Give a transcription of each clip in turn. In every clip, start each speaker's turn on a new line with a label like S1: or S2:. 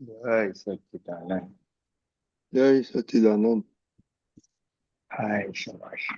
S1: जय सच्चिदानंद।
S2: जय सच्चिदानंद।
S1: हाय शाबाश।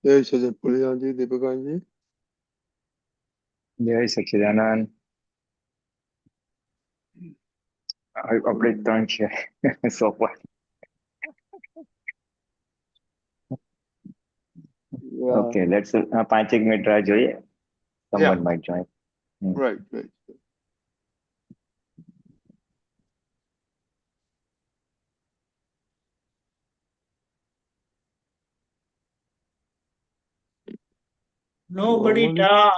S2: जय सच्चिदानंद पुलिनानंद जी, दीपकानंद जी।
S1: जय सच्चिदानंद। આપણે ત્રણ છે સોપર.
S2: Yeah,
S1: ઓકે લેટ્સ 5 મિનિટ રાહ જોઈએ.
S2: yeah,
S1: someone might join.
S2: right, right.
S3: Nobody
S2: Normally,
S3: talk.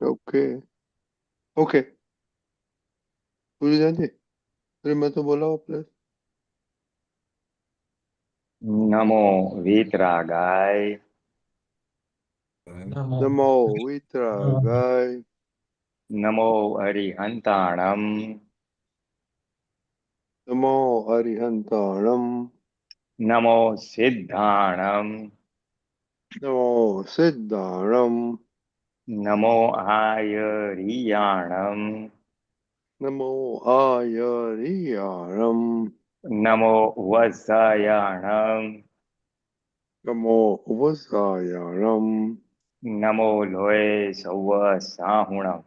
S2: okay, okay. पुलिया जी अरे मैं तो बोला हूँ प्लीज
S1: नमो वीतरागाय
S2: नमो वितरागाय
S1: नमो अरिहंताणम
S2: नमो अरिहंताणम
S1: नमो सिद्धाणम
S2: नमो सिद्धाणम
S1: नमो आयरियाणम
S2: नमो आयरियाणम
S1: नमो वत्सायाणम
S2: नमो उपसायाणम
S1: नमो लोय सौव साहुणम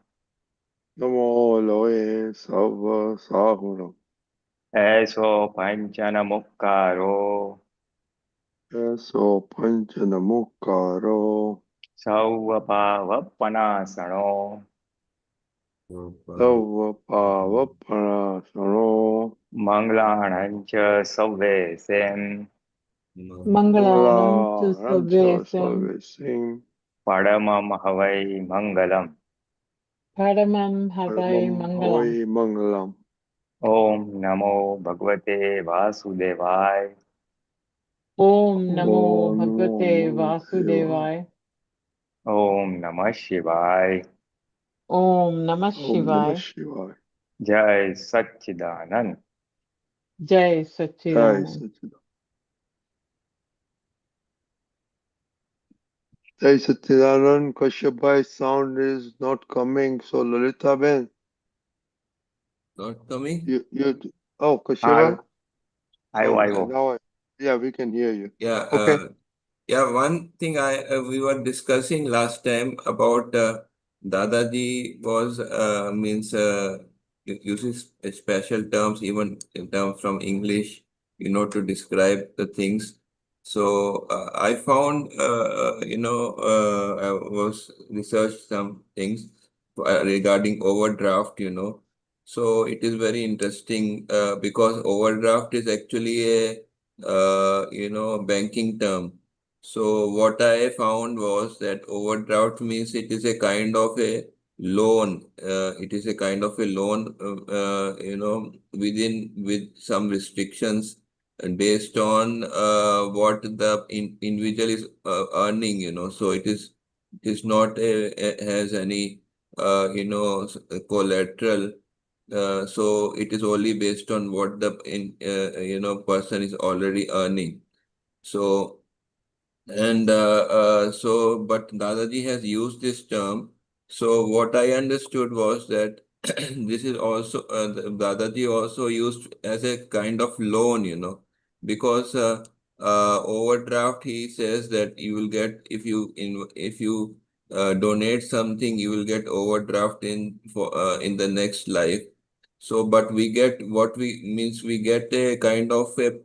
S2: नमो लोए सव साहुणम
S1: ऐसो पंचन मुक्कारो
S2: ऐसो पंच नमुकारो
S1: सौव पावपनासणो
S2: तव पावपणासणो
S1: मंगलाणं च सव्येसें
S3: Mangalanam च
S2: मंगलाणं च
S3: सर्वेषां
S2: सर्वेसिं
S1: परमं हवै मंगलम्
S3: Paramam Havai
S2: परमं
S3: Mangalam.
S2: हवै मंगलम्
S1: ॐ नमो भगवते वासुदेवाय
S3: Om Namo
S2: ॐ नमो
S3: Bhagavate
S2: देवाय
S3: Vasudevaya.
S1: ॐ नमः शिवाय
S3: Om Namah
S2: ॐ नमः
S3: Shivaya.
S2: शिवाय
S1: जय सच्चिदानंद
S3: Jai
S2: जय
S3: Satchidanand.
S2: सच्चिदानंद जय सच्चिदानंद कश्यप भाई sound is not coming so Lalita Ben
S4: Not coming?
S2: you oh Kashyap
S1: हाँ
S2: bhai
S1: आयो
S2: oh
S1: आयो
S2: now yeah we can hear you
S4: Yeah,
S2: okay
S4: yeah. One thing we were discussing last time about Dadaji was means uses special terms, even in terms from English, to describe the things. So I found, I was researched some things regarding overdraft. So it is very interesting because overdraft is actually a banking term. So what I found was that overdraft means it is a kind of a loan. It is a kind of a loan, with some restrictions and based on what the individual is earning. So it is not has any collateral, so it is only based on what the person is already earning. So but Dadaji has used this term. So what I understood was that this is also Dadaji also used as a kind of loan, because overdraft, he says that you will get if you donate something, you will get overdraft in the next life. So, but we get what we means we get a kind of a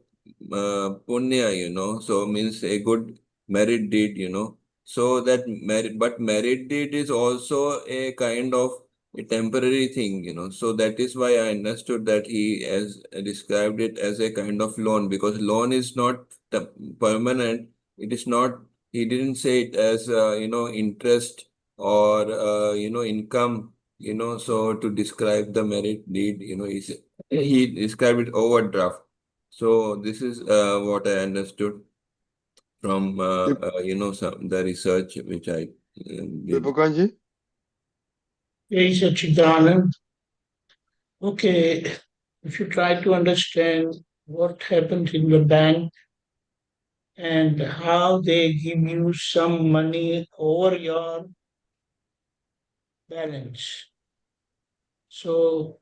S4: punya, so means a good merit deed. So that merit deed is also a kind of a temporary thing. So that is why I understood that he has described it as a kind of loan, because loan is not permanent. It is not. He didn't say it as interest or income. So to describe the merit deed, he described it overdraft. So this is what I understood from the research which I did.
S2: Deepakan ji
S5: Hey, Sachidanand. Okay, if you try to understand what happens in the bank and how they give you some money over your balance. So,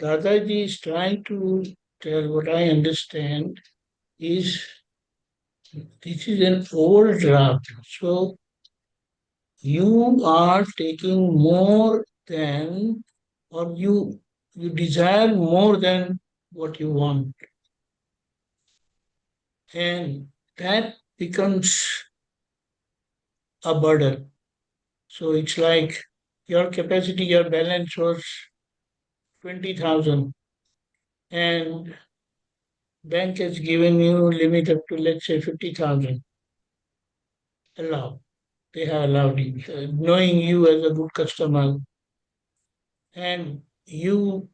S5: Dadaji is trying to tell what I understand is this is an overdraft. So, you are taking more than, or you desire more than what you want. And that becomes a burden. So it's like your capacity, your balance was 20,000 and bank has given you limit up to, let's say, 50,000. Allow. They have allowed you, knowing you as a good customer, and you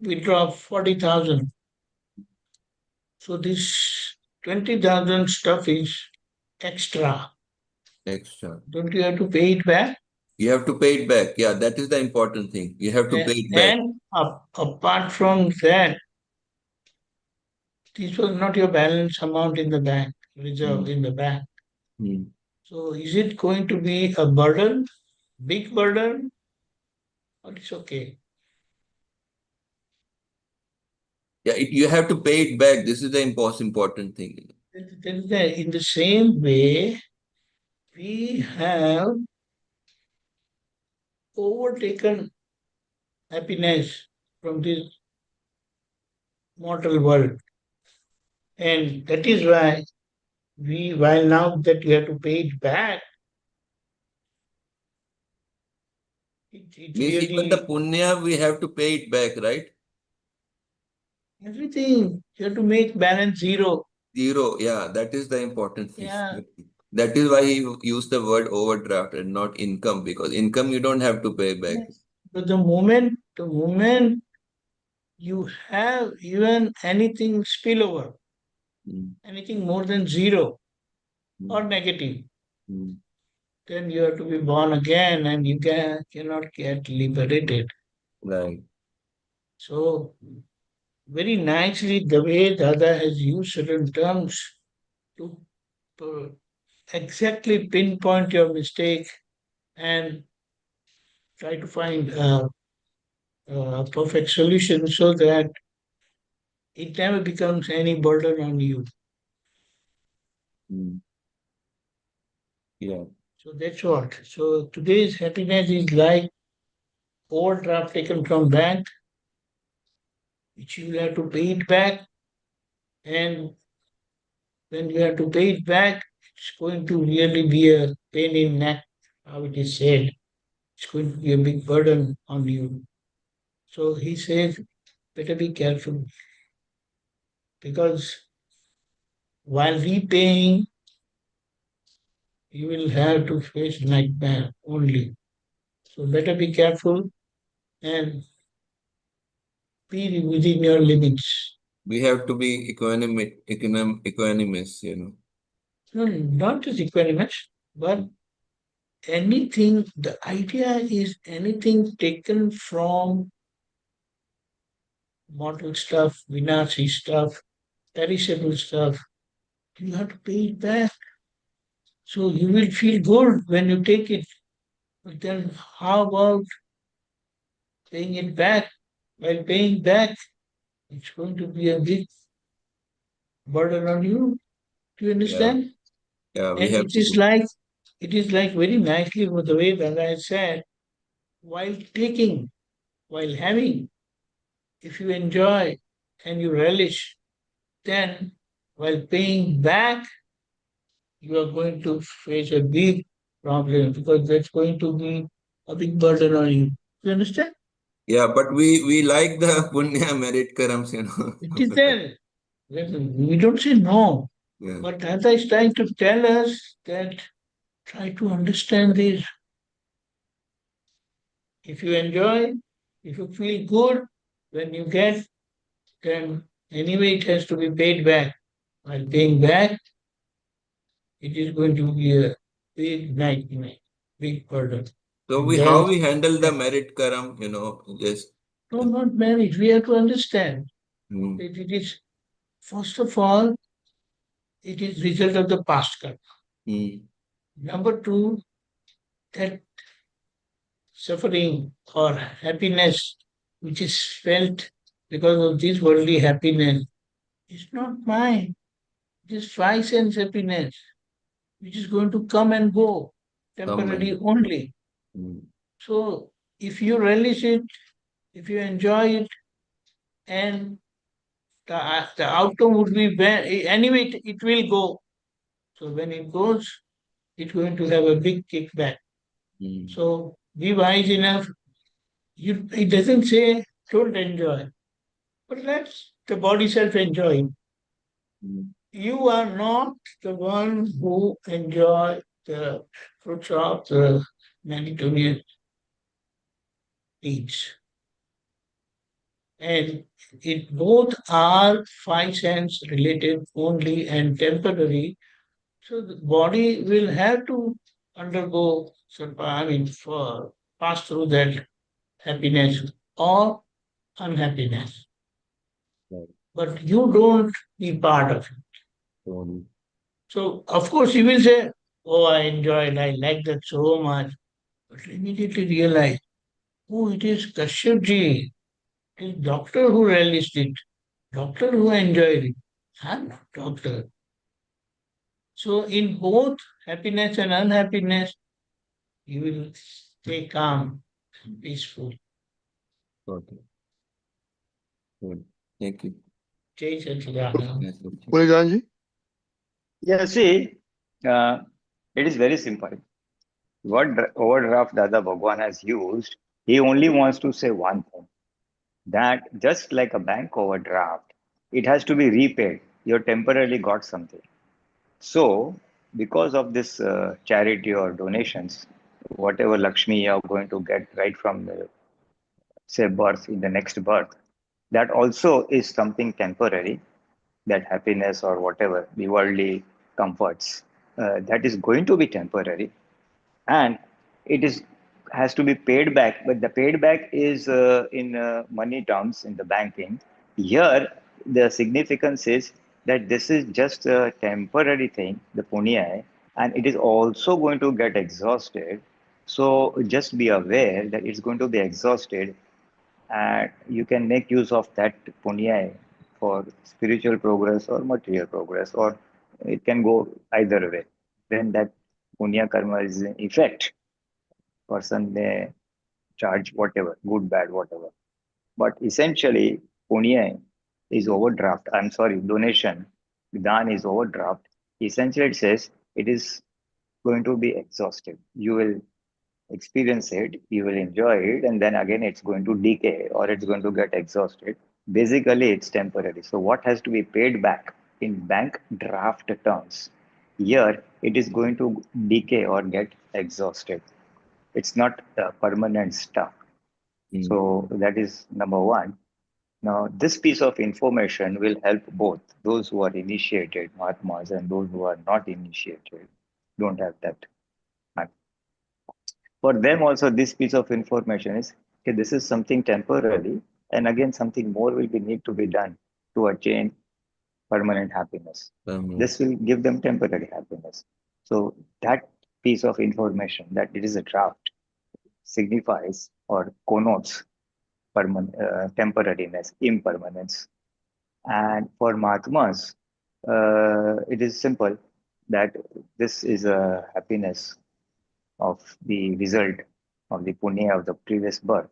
S5: withdraw 40,000. So this 20,000 stuff is extra.
S4: Extra.
S5: Don't you have to pay it back?
S4: You have to pay it back. Yeah, that is the important thing. You have to pay it back.
S5: And apart from that, this was not your balance amount in the bank, reserve in the bank.
S4: Hmm.
S5: So is it going to be a burden, big burden, or it's okay?
S4: Yeah, you have to pay it back. This is the important thing.
S5: In the same way, we have overtaken happiness from this mortal world. And that is why while now that you have to pay it back, it
S4: Means even the
S5: really,
S4: punya, we have to pay it back, right?
S5: everything, you have to make balance zero.
S4: Zero. Yeah, that is the important thing.
S5: Yeah.
S4: That is why he used the word overdraft and not income, because income you don't have to pay back.
S5: Yes. But the moment you have even anything spillover, anything more than zero or negative, then you have to be born again and you cannot get liberated.
S4: Right.
S5: So, very nicely, the way Dada has used certain terms to exactly pinpoint your mistake and try to find a perfect solution so that it never becomes any burden on you.
S4: Yeah.
S5: So that's what. So today's happiness is like overdraft taken from bank, which you have to pay it back, and when you have to pay it back, it's going to really be a pain in neck, how it is said. It's going to be a big burden on you. So he says, better be careful because while repaying, you will have to face nightmare only. So better be careful and be within your limits.
S4: We have to be equanimous,
S5: No, not just equanimous, but anything, the idea is anything taken from mortal stuff, vinasi stuff, perishable stuff, you have to pay it back. So you will feel good when you take it. But then how about paying it back? While paying back, it's going to be a big burden on you. Do you understand?
S4: Yeah, we
S5: And
S4: have to.
S5: it is like very nicely with the way that I said, while taking, while having, if you enjoy and you relish, then while paying back, you are going to face a big problem because that's going to be a big burden on you. You understand?
S4: Yeah, but we like the punya merit karams,
S5: It is there. We don't say no.
S4: Yeah.
S5: But Tata is trying to tell us that try to understand this. If you enjoy, if you feel good when you get, then anyway it has to be paid back. While paying back, it is going to be a big nightmare, big burden.
S4: So
S5: And
S4: how
S5: then,
S4: we handle the merit karam, just.
S5: no, not marriage. We have to understand that it is, first of all, it is result of the past karma. Number two, that suffering or happiness which is felt because of this worldly happiness is not mine. It is 5 cents happiness, which is going to come and go, temporarily only. So if you relish it, if you enjoy it, and the outcome would be anyway, it will go. So when it goes, it's going to have a big kickback. So be wise enough. It doesn't say don't enjoy, but let the body self enjoy. You are not the one who enjoy the fruits of the Mediterranean deeds. And it both are 5 sense related only and temporary. So the body will have to undergo some, for pass through that happiness or unhappiness.
S4: Right.
S5: But you don't be part of it.
S4: So,
S5: So of course you will say, "Oh, I enjoyed, I like that so much," but immediately realize, "Oh, it is Kashyapji, it is doctor who relished it, doctor who enjoyed it. I'm not doctor." So in both happiness and unhappiness, you will stay calm and peaceful.
S4: okay. Good. Thank you.
S5: Jai Satchidanand.
S4: Yes, okay.
S2: Pulinanandji?
S1: Yeah, see, uh, it is very simple. What overdraft Dada Bhagwan has used, he only wants to say one thing, that just like a bank overdraft, it has to be repaid. You temporarily got something. So, because of this charity or donations, whatever Lakshmi you are going to get right from the, say, birth in the next birth, that also is something temporary, that happiness or whatever, the worldly comforts, that is going to be temporary. And it is has to be paid back, but the paid back is in money terms in the banking. Here the significance is that this is just a temporary thing, the punya, and it is also going to get exhausted. So just be aware that it's going to be exhausted, and you can make use of that punya for spiritual progress or material progress, or it can go either way. Then that punya karma is in effect, person may charge whatever, good, bad, whatever. But essentially, punya is overdraft. I'm sorry, donation, dan is overdraft. Essentially, it says it is going to be exhausted. You will experience it, you will enjoy it, and then again it's going to decay or it's going to get exhausted. Basically, it's temporary. So, what has to be paid back in bank draft terms? Here, it is going to decay or get exhausted. It's not permanent stuff.
S4: Mm.
S1: So that is number one. Now, this piece of information will help both those who are initiated, Mahatmas, and those who are not initiated, don't have that. And for them also, this piece of information is, okay, this is something temporary, and again, something more will be need to be done to attain permanent happiness. This will give them temporary happiness. So that piece of information, that it is a draft, signifies or connotes temporariness, impermanence. And for Mahatmas, it is simple that this is a happiness of the result of the punya of the previous birth.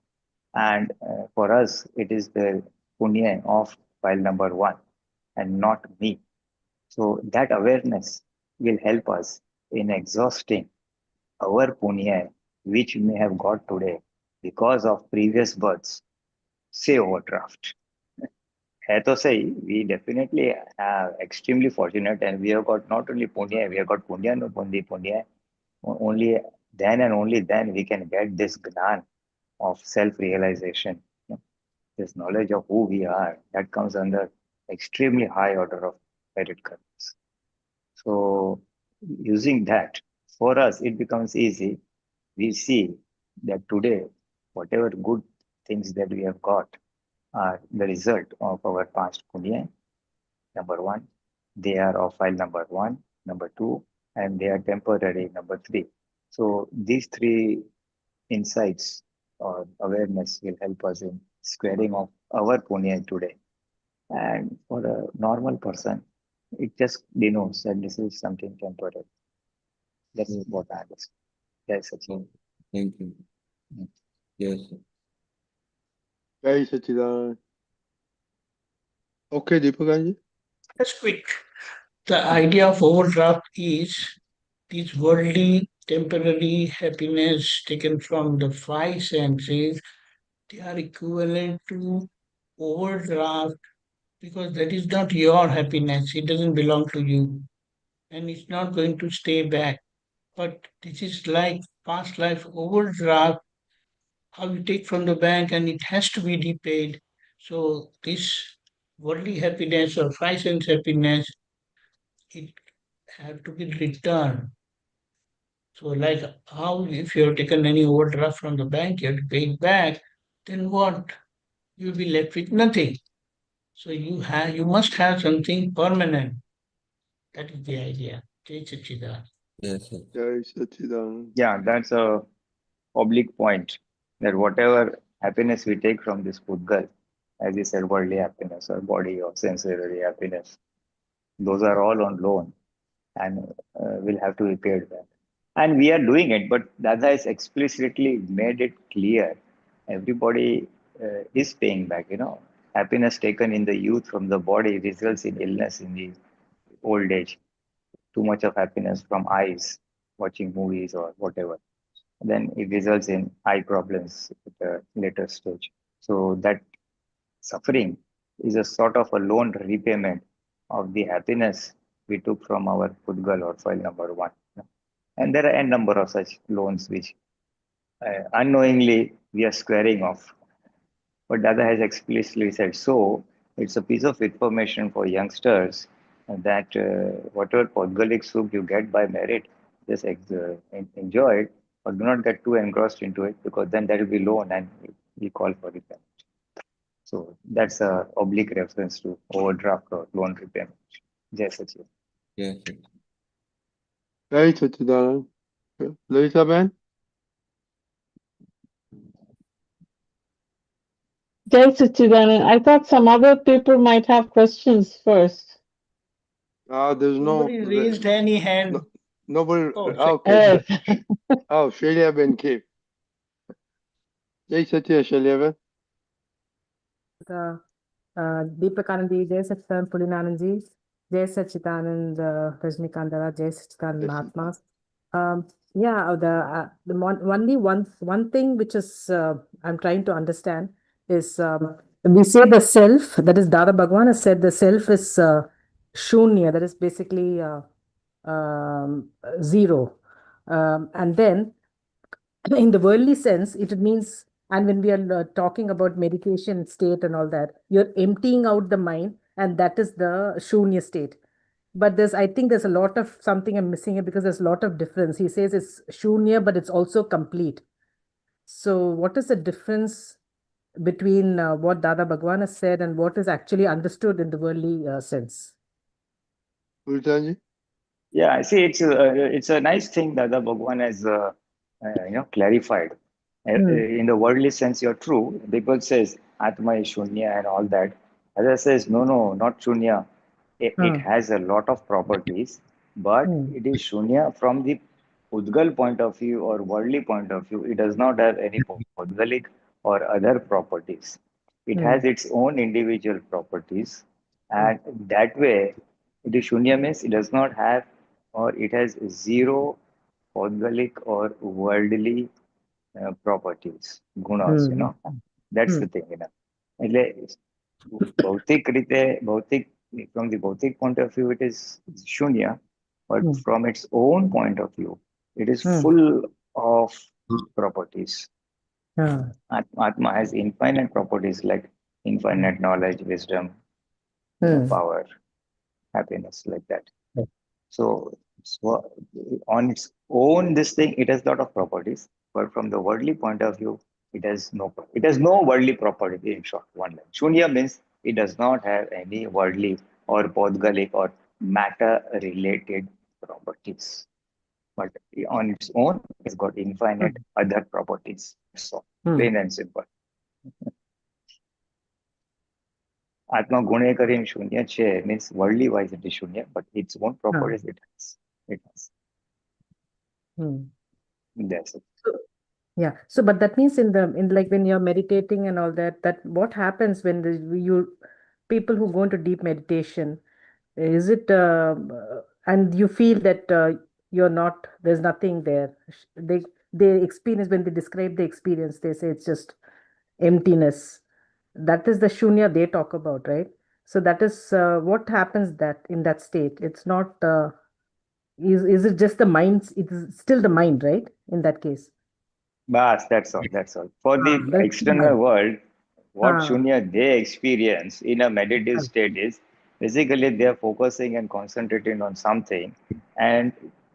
S1: And for us, it is the punya of file number one and not me. So that awareness will help us in exhausting our punya, which we may have got today because of previous births, say overdraft. है तो सही, we definitely are extremely fortunate, and we have got not only punya, we have got punya, no only punya. Only then and only then we can get this gnan of self-realization, this knowledge of who we are, that comes under extremely high order of merit karmas. So using that, for us, it becomes easy. We see that today, whatever good things that we have got are the result of our past punya. Number one, they are of file number one, number two, and they are temporary, number three. So these three insights or awareness will help us in squaring off our punya today. And for a normal person, it just denotes that this is something temporary. That's what I understand. Yes, Sachin.
S4: Thank you. Yes.
S2: Jai Satchidanand. Okay, Deepakanandji?
S5: Just quick. The idea of overdraft is these worldly temporary happiness taken from the 5 senses, they are equivalent to overdraft because that is not your happiness. It doesn't belong to you and it's not going to stay back. But this is like past life overdraft, how you take from the bank and it has to be repaid. So this worldly happiness or five sense happiness, it have to be returned. So like how if you have taken any overdraft from the bank, you have to pay it back, then what? You'll be left with nothing. So you must have something permanent. That is the idea. Jai Sachidanand.
S4: Yes, yes.
S2: Jai Sachidanand.
S1: Yeah, that's a oblique point, that whatever happiness we take from this Pudgal, as you said, worldly happiness or body or sensory happiness, those are all on loan, and we'll have to repay it back. And we are doing it, but Dada has explicitly made it clear. Everybody is paying back, Happiness taken in the youth from the body results in illness in the old age. Too much of happiness from eyes, watching movies or whatever, then it results in eye problems at a later stage. So that suffering is a sort of a loan repayment of the happiness we took from our Pudgal or file number one. And there are n number of such loans which unknowingly we are squaring off. But Dada has explicitly said so. It's a piece of information for youngsters that whatever Podgalik soup you get by merit, just enjoy it, but do not get too engrossed into it, because then that will be loan and we call for repayment. So that's a oblique reference to overdraft or loan repayment. Yes, Sachin.
S4: Yes, yes.
S2: Jai Sachidanand. Lalita Ben?
S3: Jai Sachidanand. I thought some other people might have questions first.
S2: There's
S5: Nobody raised any hand.
S2: nobody.
S5: Oh,
S2: Okay. Shailya Ben came. Jai Satya, Shailya Ben.
S6: Deepakanandji, JSS Apts Pulinanandji, JSS Rajnikandara, JSS Mahatmas. Only one thing which is I'm trying to understand is we say the self, that is Dada Bhagwan has said the self is shunya, that is basically zero. And then in the worldly sense, it means, and when we are talking about meditation state and all that, you're emptying out the mind, and that is the shunya state. But I think there's a lot of something I'm missing here, because there's a lot of difference. He says it's shunya, but it's also complete. So what is the difference between what Dada Bhagwan has said and what is actually understood in the worldly sense?
S2: Puritanji?
S1: Yeah, I see. It's a nice thing that the Bhagwan has clarified. In the worldly sense, you're true. People says Atma is Shunya and all that. Other says no, not Shunya. It has a lot of properties, but it is Shunya from the Udgal point of view or worldly point of view. It does not have any Udgalic or other properties. It has its own individual properties, and that way, it is Shunya means it does not have, or it has zero Podgalic or worldly properties, gunas, That's the thing, એટલે ભૌતિક રીતે from the ભૌતિક point of view, it is shunya, but from its own point of view, it is full of properties. Atma has infinite properties like infinite knowledge, wisdom, power, happiness, like that. So on its own, this thing, it has a lot of properties, but from the worldly point of view, it has no worldly property. In short, one line. Shunya means it does not have any worldly or podgalic or matter-related properties. But on its own, it's got infinite other properties. So plain and simple. Atma gune karim shunya che means worldly wise it is shunya, but its own properties it has. That's it.
S6: Yeah. So, but that means in like when you're meditating and all that, what happens when people who go into deep meditation, is it, and you feel that there's nothing there. They experience, when they describe the experience, they say it's just emptiness. That is the shunya they talk about, right? So that is what happens that in that state. It's not, is it just the mind? It is still the mind, right? In that case.
S1: Bas, that's all. For the external world, what
S6: Ah.
S1: Shunya they experience in a meditative state is basically they are focusing and concentrating on something, and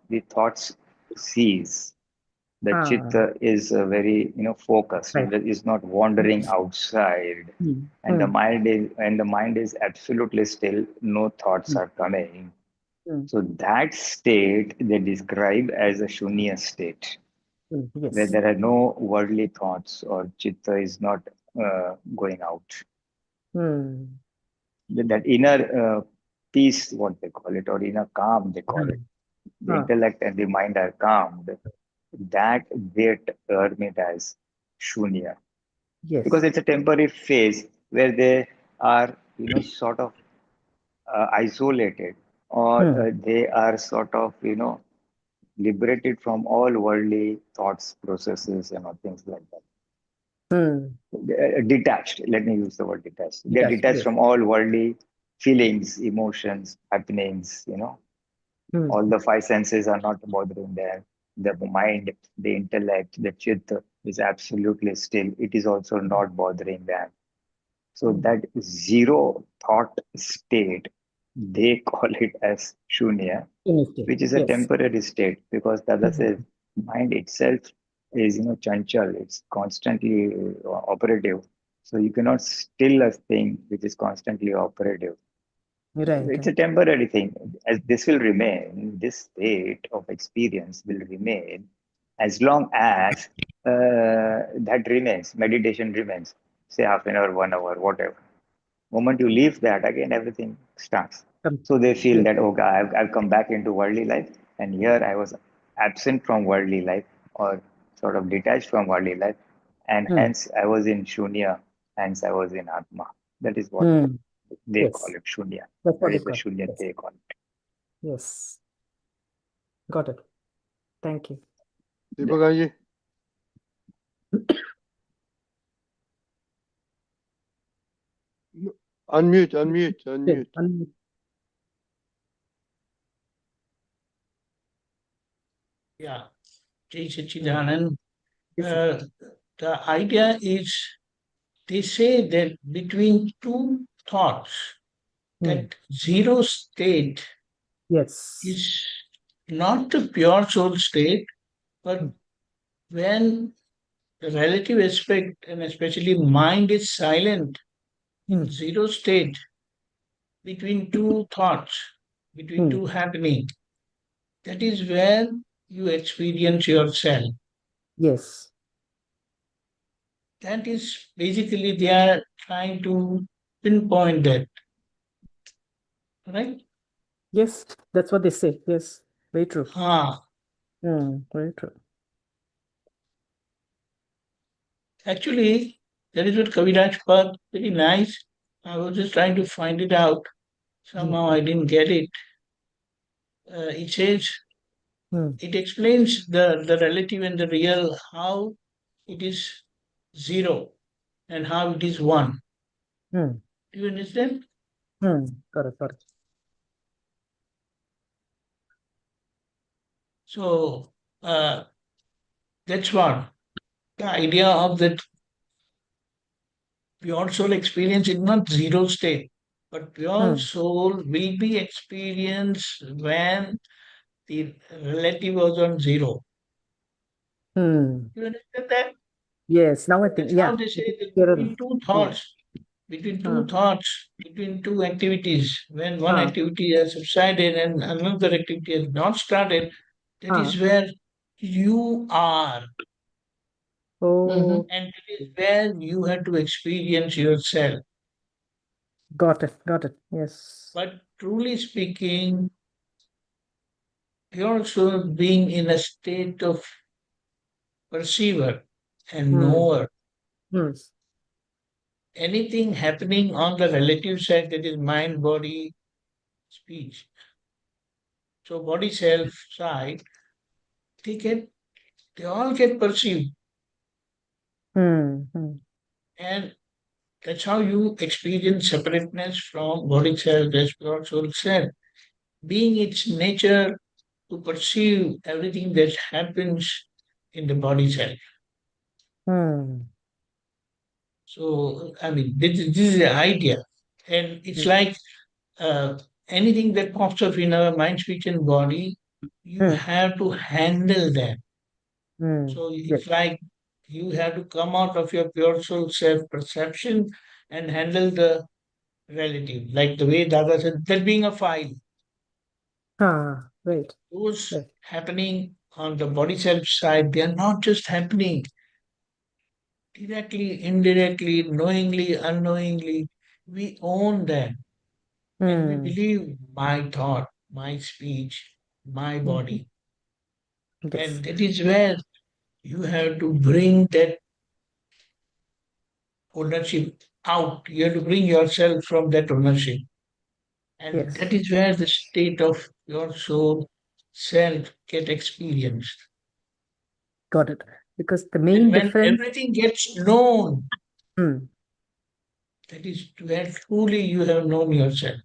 S1: the thoughts cease. The
S6: Ah.
S1: chitta is very focused.
S6: Right.
S1: It is not wandering outside, and the mind is absolutely still. No thoughts are coming. So that state they describe as a shunya state, where
S6: Yes.
S1: there are no worldly thoughts or chitta is not going out.
S6: Hmm.
S1: That inner peace, what they call it, or inner calm, they call it. The
S6: Ah.
S1: intellect and the mind are calmed. That they term it as shunya, because
S6: Yes.
S1: it's a temporary phase where they are, sort of isolated, or they are sort of, liberated from all worldly thoughts, processes, and all things like that.
S6: Hmm.
S1: Detached. Let me use the word detached. They're
S6: Yes.
S1: detached
S6: Yes.
S1: from all worldly feelings, emotions, happenings. All the five senses are not bothering them. The mind, the intellect, the chitta is absolutely still. It is also not bothering them. So that zero thought state, they call it as shunya, which is a
S6: Yes.
S1: temporary state, because Dada says mind itself is chanchal, it's constantly operative. So you cannot still a thing which is constantly operative.
S6: Right.
S1: It's a temporary thing. As this will remain, this state of experience will remain as long as that remains, meditation remains, say half an hour, 1 hour, whatever. Moment you leave that, again everything starts. So they feel
S6: Yes.
S1: that, okay, I've come back into worldly life, and here I was absent from worldly life, or sort of detached from worldly life, and hence I was in shunya, hence I was in atma. That is what they call
S6: Yes.
S1: it, shunya.
S6: That's what
S1: That
S6: they
S1: is the
S6: call.
S1: shunya
S6: Yes.
S1: they call it.
S6: Yes. Got it. Thank you.
S2: Deepakanji. Unmute.
S5: Yeah, Jai Sachidanand. The idea is, they say that between two thoughts, that zero state
S6: Yes.
S5: is not the pure soul state, but when the relative aspect and especially mind is silent in zero state, between two thoughts, between two happening, that is where you experience yourself.
S6: Yes.
S5: That is basically they are trying to pinpoint that, right?
S6: Yes. That's what they say. Yes. Very true. Very true.
S5: Actually, that is what Kaviraj Pad, very nice. I was just trying to find it out. Somehow I didn't get it. It says, it explains the relative and the real, how it is zero and how it is one. Do you understand?
S6: Got it.
S5: So that's what the idea of that pure soul experience is not zero state, but pure soul will be experienced when the relative was on zero. You understand that?
S6: Yes. Now I think,
S5: That's how they say that between two thoughts, between two activities, when one activity has subsided and another activity has not started, that is where you are.
S6: Oh,
S5: And it is where you have to experience yourself.
S6: got it. Yes.
S5: But truly speaking, pure soul being in a state of perceiver and knower, anything happening on the relative side, that is mind, body, speech. So body self side, they all get perceived. And that's how you experience separateness from body self, as pure soul self. Being its nature to perceive everything that happens in the body self. So, I mean, this is the idea. And it's like anything that pops up in our mind, speech, and body, you have to handle that. So
S6: Yes.
S5: it's like you have to come out of your pure soul self-perception and handle the relative. Like the way Dada said, that being a file.
S6: Right.
S5: Those
S6: Right.
S5: happening on the body self side, they are not just happening directly, indirectly, knowingly, unknowingly. We own them. And we believe my thought, my speech, my body.
S6: Yes.
S5: And that is where you have to bring that ownership out. You have to bring yourself from that ownership. And
S6: Yes.
S5: that is where the state of your soul self get experienced.
S6: Got it. Because the
S5: And
S6: main
S5: when
S6: difference.
S5: everything gets known,
S6: Hmm.
S5: that is where truly you have known yourself.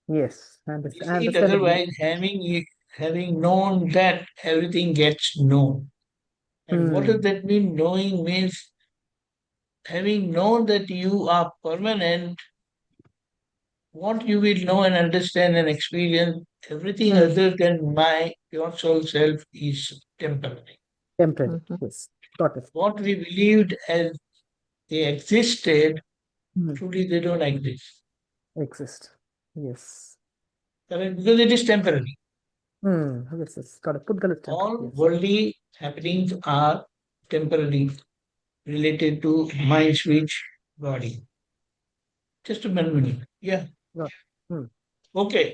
S6: Yes. I
S5: You
S6: understand.
S5: see, it
S6: Understand.
S5: otherwise having known that everything gets known. And what does that mean? Knowing means having known that you are permanent, what you will know and understand and experience, everything other than my pure soul self is temporary.
S6: Temporary. Yes. Got it.
S5: What we believed as they existed,
S6: Hmm.
S5: truly they don't exist.
S6: Exist. Yes.
S5: Correct? Because it is temporary.
S6: Yes. Yes. Got it. Pudgal is temporary.
S5: All
S6: Yes.
S5: worldly happenings are temporary, related to mind, speech, body. Just a minute. Yeah.
S6: Got it. Hmm.
S5: Okay.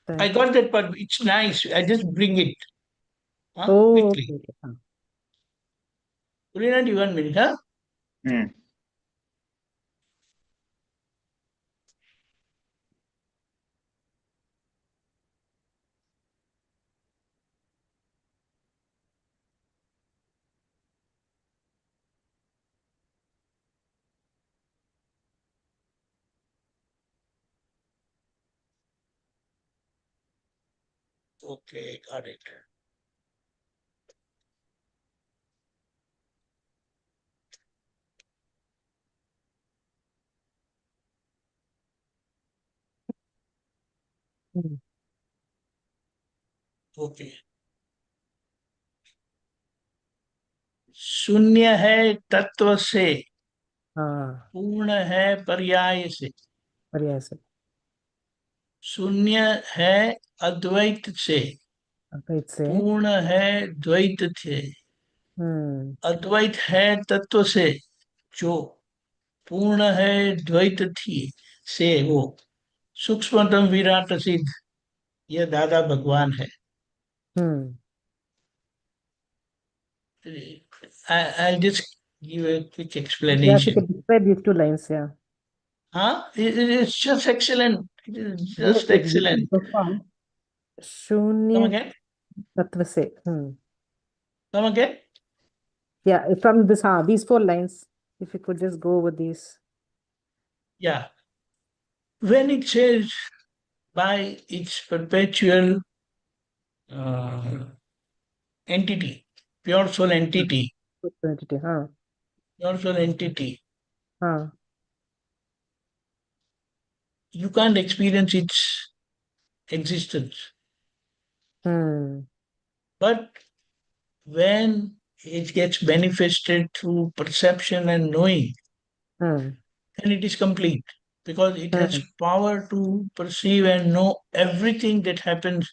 S5: I
S6: Thank you.
S5: got that part. It's nice. I just bring it.
S6: Oh,
S5: Quickly.
S6: okay.
S5: Pulinanandji, 1 minute, huh?
S1: Hmm.
S5: Okay, got it.
S6: Hmm.
S5: Okay शून्य है तत्व से
S6: हाँ
S5: पूर्ण है पर्याय से
S6: पर्याय से
S5: शून्य है अद्वैत से
S6: अद्वैत से
S5: पूर्ण है द्वैत से अद्वैत है तत्व से जो पूर्ण है द्वैत थी से वो सूक्ष्मतम विराट सिद्ध यह दादा भगवान है I'll just give a quick
S6: Yeah,
S5: explanation.
S6: you can describe these 2 lines, yeah.
S5: Huh? It's just excellent. It is
S6: Yes,
S5: just
S6: it's very
S5: excellent.
S6: profound.
S5: Come
S6: शून्य
S5: again?
S6: तत्व से
S5: Come again?
S6: Yeah, from this these 4 lines, if you could just go over these.
S5: Yeah. When it says by its perpetual entity, pure soul entity,
S6: Identity,
S5: pure soul entity,
S6: हाँ
S5: you can't experience its existence. But when it gets manifested through perception and knowing, then it is complete because it has power to perceive and know everything that happens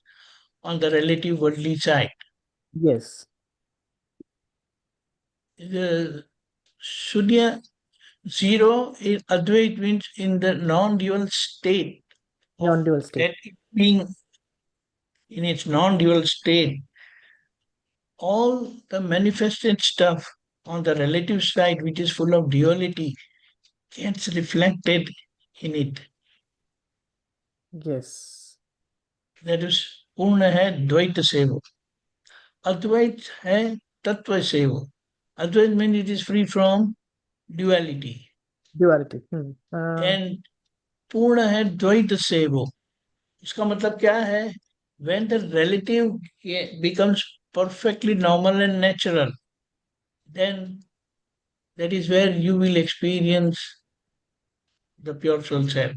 S5: on the relative worldly side.
S6: Yes.
S5: The Shunya zero is Advait means in the non-dual state of
S6: Non-dual state.
S5: that being in its non-dual state. All the manifested stuff on the relative side, which is full of duality, gets reflected in it.
S6: Yes.
S5: That is पूर्ण है द्वैत से वो अद्वैत है तत्व से वो अद्वैत means it is free from duality
S6: Duality.
S5: and पूर्ण है द्वैत से वो इसका मतलब क्या है when the relative becomes perfectly normal and natural then that is where you will experience the pure soul self.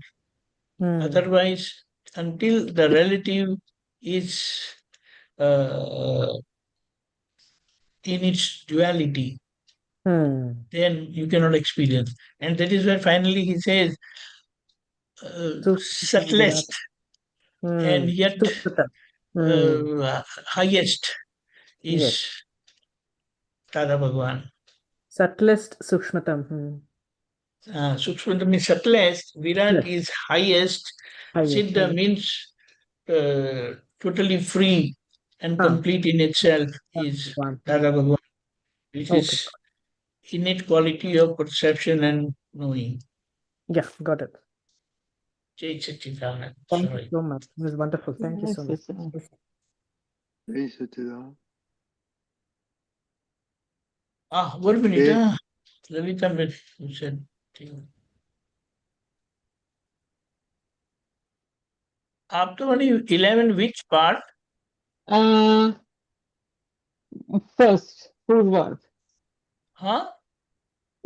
S5: Otherwise, until the relative is in its duality, then you cannot experience. And that is where finally he says, subtlest and yet highest is
S6: Yes.
S5: Dada Bhagwan.
S6: Subtlest Sukshmatam.
S5: Sukshmatam means subtlest, Virat is highest, Siddha means totally free and complete in itself is Dada Bhagwan, which is innate quality of perception and knowing.
S6: Yeah, got it.
S5: Jai Satchidanand.
S6: Thank
S5: Sorry.
S6: you so much. It was wonderful. Thank you so much.
S2: Jai Satchidanand.
S5: 1 minute.
S2: Hey.
S5: Lalita, you said. After 11, which part?
S3: First, Purusharth.
S5: Huh?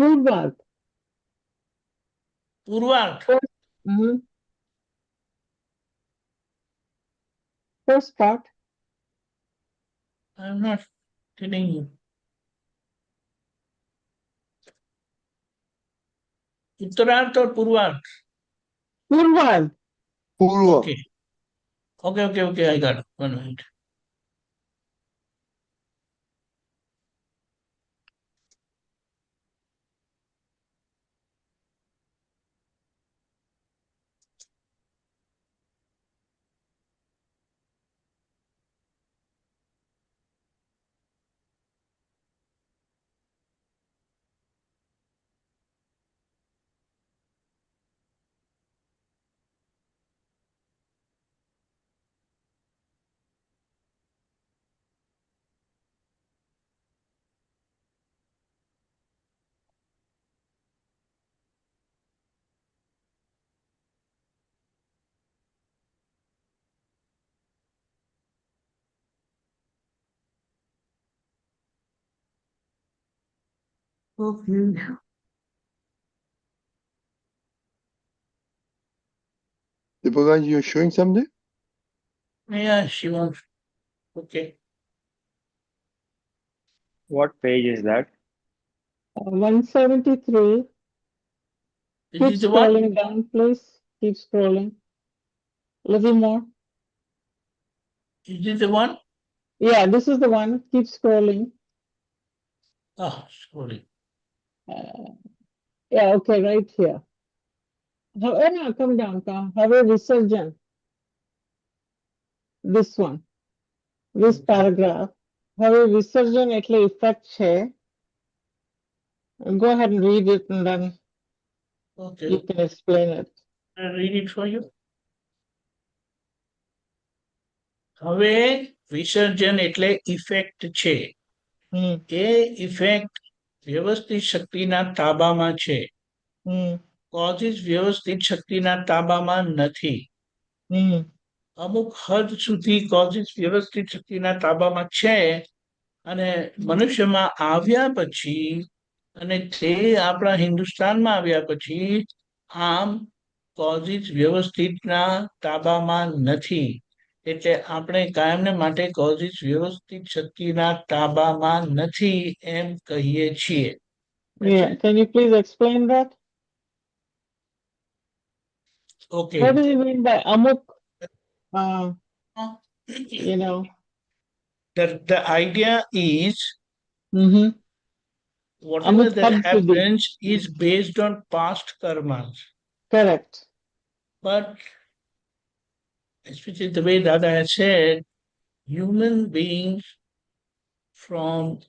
S3: Purusharth.
S5: Purusharth.
S3: First part.
S5: I'm not telling you. Uttararth or Purusharth?
S3: Purusharth.
S2: Purva.
S5: Okay, I got it. 1 minute. Okay.
S2: Deepakanandji, you're showing something?
S5: Yeah, she wants. Okay.
S1: What page is that?
S3: 173.
S5: Is
S3: Keep
S5: this the one?
S3: scrolling down, please. Keep scrolling. A little more.
S5: Is this the one?
S3: Yeah, this is the one. Keep scrolling.
S5: Scrolling.
S3: Yeah, okay, right here. No, come down, come. Have a resurgence. This one. This paragraph. Have a resurgence એટલે effect છે. Go ahead and read it and then you can explain it.
S5: I'll read it for you. હવે વિસર્જન એટલે effect છે. એ effect વ્યવસ્થિત શક્તિના તાબામાં છે. Causes વ્યવસ્થિત શક્તિના તાબામાં નથી. અમુક હદ સુધી કોઝિસ વ્યવસ્થિત શક્તિના તાબામાં છે અને મનુષ્યમાં આવ્યા પછી અને તે આપણા હિન્દુસ્તાનમાં આવ્યા પછી આમ કોઝિસ વ્યવસ્થિતના તાબામાં નથી. એટલે આપણે કાયમને માટે કોઝિસ વ્યવસ્થિત શક્તિના તાબામાં નથી એમ કહીએ છીએ.
S3: Yeah, can you please explain that?
S5: Okay.
S3: What does it mean by amuk? You know.
S5: The idea is whatever
S3: Amuk
S5: that
S3: had to be.
S5: happens is based on past karmas.
S3: Correct.
S5: But especially the way Dada has said, human beings from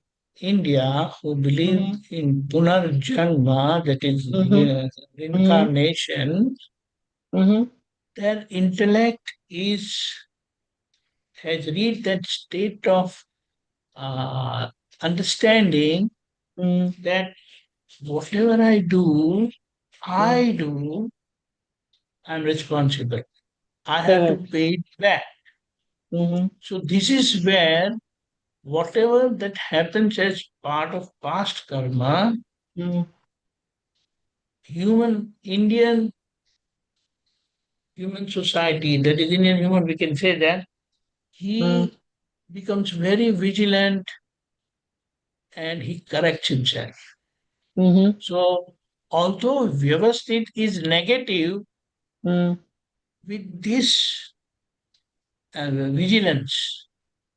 S5: India who believe in Punarjanma, that is reincarnation, their intellect has reached that state of understanding that whatever I do, I'm responsible. I have to pay it back. So this is where whatever that happens as part of past karma Indian human society, that is Indian human, we can say that he becomes very vigilant and he corrects himself. So, although Vyavasthit is negative, with this vigilance,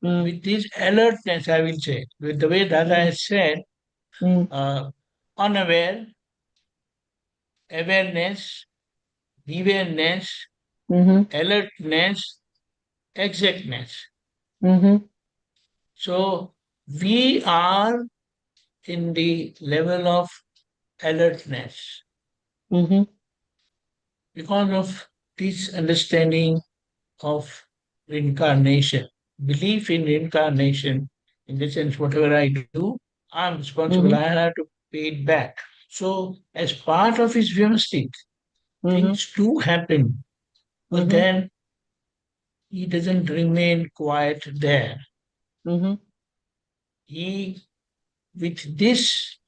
S5: with this alertness, I will say, with the way Dada has said, unaware, awareness, awareness, alertness, exactness. So we are in the level of alertness because of this understanding of reincarnation, belief in reincarnation, in the sense, whatever I do, I'm responsible, I have to pay it back. So, as part of his Vyavasthit, things do happen, but then he doesn't remain quiet there. He, with this,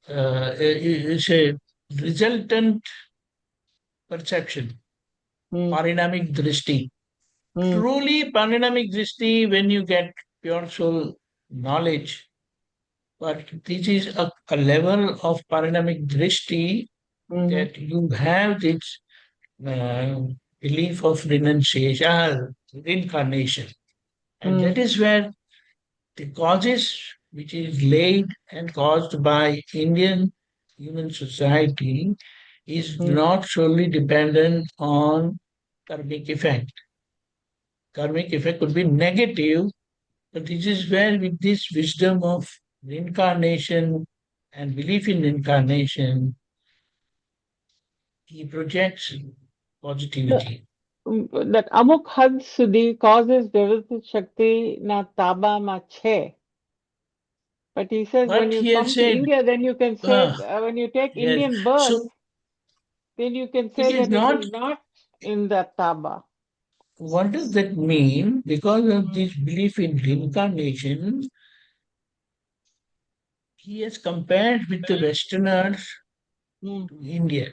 S5: is a resultant perception, parinamic drishti. Truly parinamic drishti, when you get pure soul knowledge, but this is a level of parinamic drishti that you have this belief of renunciation, reincarnation. And that is where the causes which is laid and caused by Indian human society is not solely dependent on karmic effect. Karmic effect could be negative, but this is where with this wisdom of reincarnation and belief in reincarnation, he projects positivity.
S3: That અમુક હદ સુધી causes વ્યવસ્થિત શક્તિ ના તાબામાં છે. But he says when
S5: But
S3: you
S5: he
S3: come
S5: has
S3: to
S5: said,
S3: India, then you can say, when you take
S5: yes.
S3: Indian birth,
S5: So
S3: then you can
S5: it
S3: say
S5: is
S3: that it
S5: not.
S3: is not in that taba.
S5: What does that mean? Because of this belief in reincarnation, he has compared with the Westerners to India.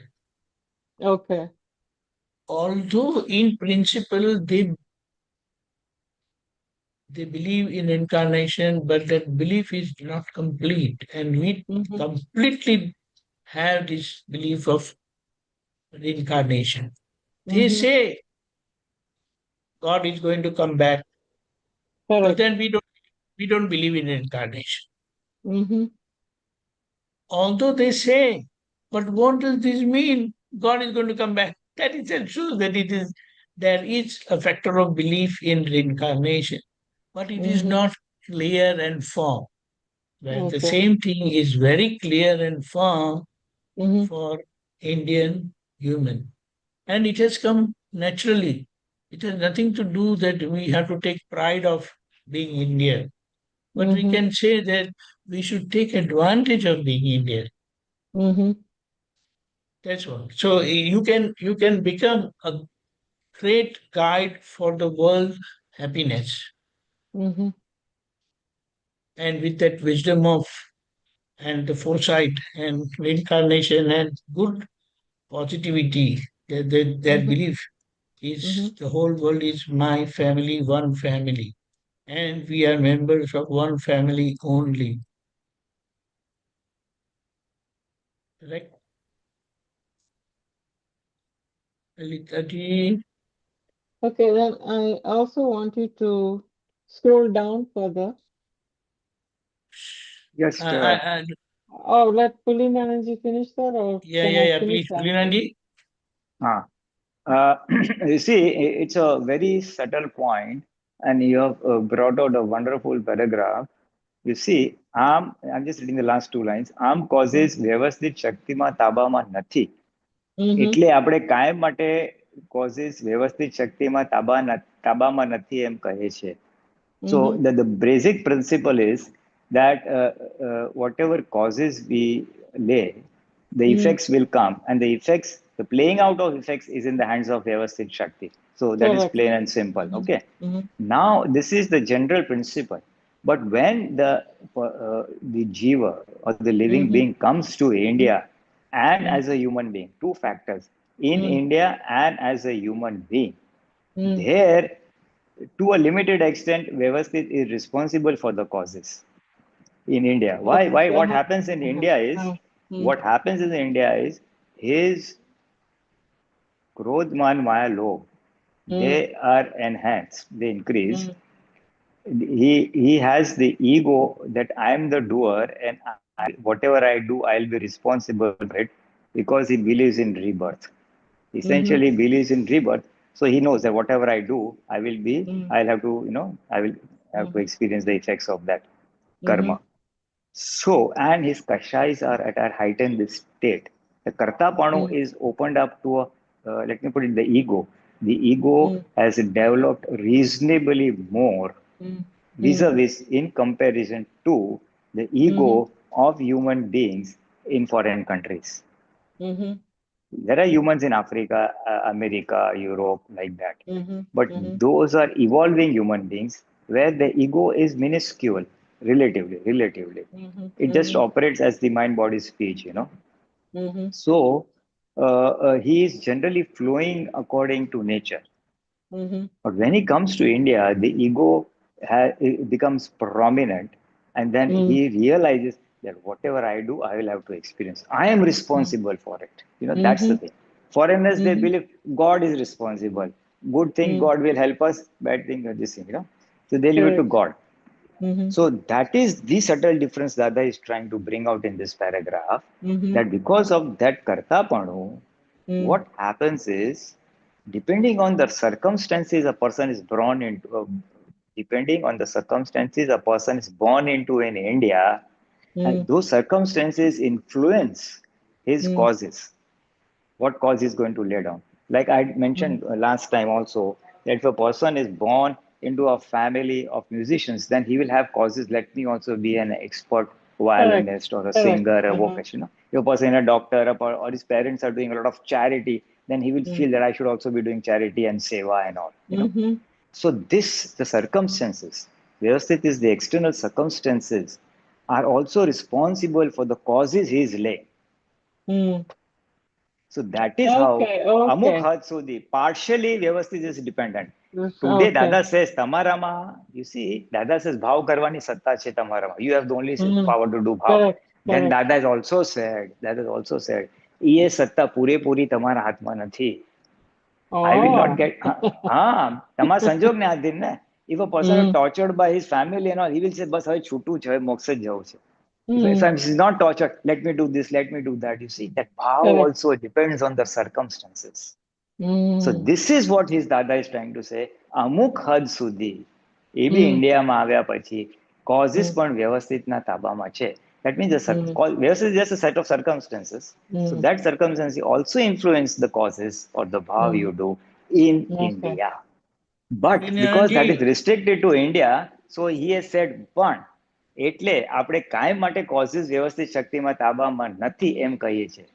S3: Okay.
S5: Although in principle they believe in incarnation, but that belief is not complete. And we completely have this belief of reincarnation. They say God is going to come back, but then we don't believe in incarnation. Although they say, but what does this mean? God is going to come back. That itself shows that there is a factor of belief in reincarnation, but it is not clear and firm. Well, the same thing is very clear and firm for Indian human. And it has come naturally. It has nothing to do that we have to take pride of being Indian. But we can say that we should take advantage of being Indian. That's all. So you can become a great guide for the world's happiness. And with that wisdom of and the foresight and reincarnation and good positivity, their belief is the whole world is my family, one family. And we are members of one family only. Correct? Lalitaji.
S3: Okay, then I also want you to scroll down further.
S1: Just
S3: Oh, let Pulinanandji finish that, or can I finish
S5: Please,
S3: that?
S5: Pulinanandji.
S1: You see, it's a very subtle point, and you have brought out a wonderful paragraph. You see, I'm just reading the last two lines. આમ causes વ્યવસ્થિત શક્તિમાં તાબામાં નથી. એટલે આપણે કાયમ માટે causes વ્યવસ્થિત શક્તિમાં તાબામાં નથી એમ કહે છે. So the basic principle is that whatever causes we lay, the effects will come, and the playing out of effects is in the hands of Vyavasthit Shakti. So that is plain and simple. Okay. Now, this is the general principle. But when the jiva or the living being comes to India and as a human being, two factors, in India and as a human being, there, to a limited extent, Vyavasthit is responsible for the causes in India. Why? What happens in India is, his Krodh, Man, Maya, Lobh, they are enhanced, they increase. He has the ego that I am the doer and whatever I do, I'll be responsible for it, because he believes in rebirth. Essentially believes in rebirth. So he knows that whatever I do, I'll have to, I will have to experience the effects of that karma. So, and his kashais are at a heightened state. The kartapanu is opened up to let me put it, the ego. The ego has developed reasonably more vis-a-vis in comparison to the ego of human beings in foreign countries. There are humans in Africa, America, Europe, like that. But those are evolving human beings where the ego is minuscule, relatively. It just operates as the mind-body speech, So he is generally flowing according to nature. But when he comes to India, the ego it becomes prominent, and then he realizes that whatever I do, I will have to experience. I am responsible for it. That's the thing. Foreigners, they believe God is responsible. Good thing, God will help us. Bad thing, this thing. So they leave it to God. So that is the subtle difference Dada is trying to bring out in this paragraph. That because of that kartapanu, what happens is, depending on the circumstances a person is born into, in India, and those circumstances influence his causes. What cause he's going to lay down. Like I mentioned last time also, that if a person is born into a family of musicians, then he will have causes. Let me also be an expert violinist or a singer, a vocation. If a person is a doctor or his parents are doing a lot of charity, then he will feel that I should also be doing charity and seva and all. So the circumstances, Vyavasthit is the external circumstances, are also responsible for the causes he is laying. So that is how Amuk Had Sudhi, partially Vyavasthit is dependent. Today Dada says, Tamarama, you see, Dada says, Bhav Karvani Satta Che Tamarama. You have the only power to do Bhav. Then Dada has also said, Ye Satta Pure Puri Tamara Atma Nathi. I will not get, Tamar Sanjog ne Adin ne. If a person is tortured by his family and all, he will say, Bas hai chutu chhe, moksha jao che. If I'm not tortured, let me do this, let me do that. You see, that bhav also depends on the circumstances. So this is what his Dada is trying to say. Amuk had sudhi, ebi India ma avya pachi, causes પણ વ્યવસ્થિતના તાબામાં છે. That means Vyavasthit is just a set of circumstances. So that circumstance also influence the causes or the bhav you do in India. But because that is restricted to India, so he has said, પણ એટલે આપણે કાયમ માટે causes વ્યવસ્થિત શક્તિમાં તાબામાં નથી એમ કહીએ છીએ.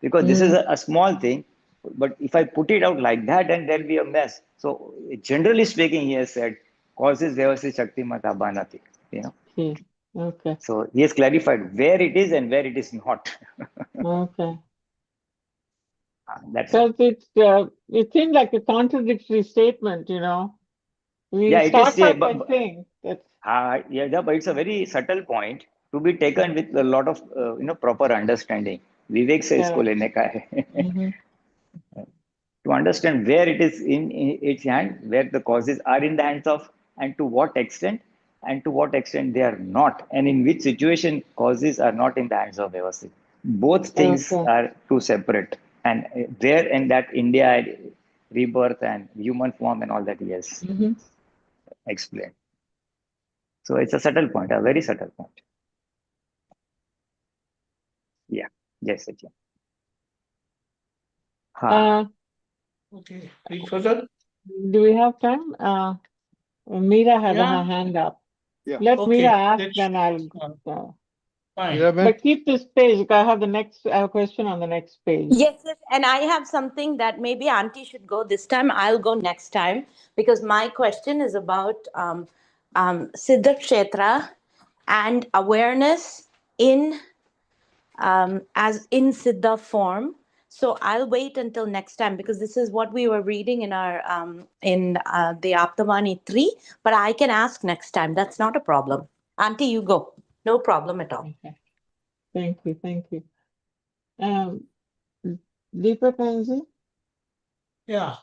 S1: Because this is a small thing, but if I put it out like that, then there'll be a mess. So generally speaking, he has said causes વ્યવસ્થિત શક્તિમાં તાબા નથી. So he has clarified where it is and where it is not. That's
S3: Because it seems like a contradictory statement, We start by saying that.
S1: But it's a very subtle point to be taken with a lot of proper understanding. Vivek se isko lene ka hai. To understand where it is in its hand, where the causes are in the hands of, and to what extent they are not, and in which situation causes are not in the hands of Vyavasthit. Both things are too separate, and there in that India rebirth and human form and all that he has explained. So it's a subtle point, a very subtle point. Yeah. Yes, Sachin.
S5: Okay. Further?
S3: Do we have time? Meera had her hand up.
S2: Yeah.
S3: Let Meera ask,
S5: let's-
S3: then I'll.
S5: Fine.
S3: But keep this page. I have a question on the next page.
S7: Yes, and I have something that maybe Auntie should go this time. I'll go next time because my question is about Siddha Kshetra and awareness in as in Siddha form. So I'll wait until next time because this is what we were reading in our the Aptavani 3, but I can ask next time. That's not a problem. Auntie, you go. No problem at all.
S3: Okay. Thank you. Thank you. Deepakanandji,
S5: Yeah.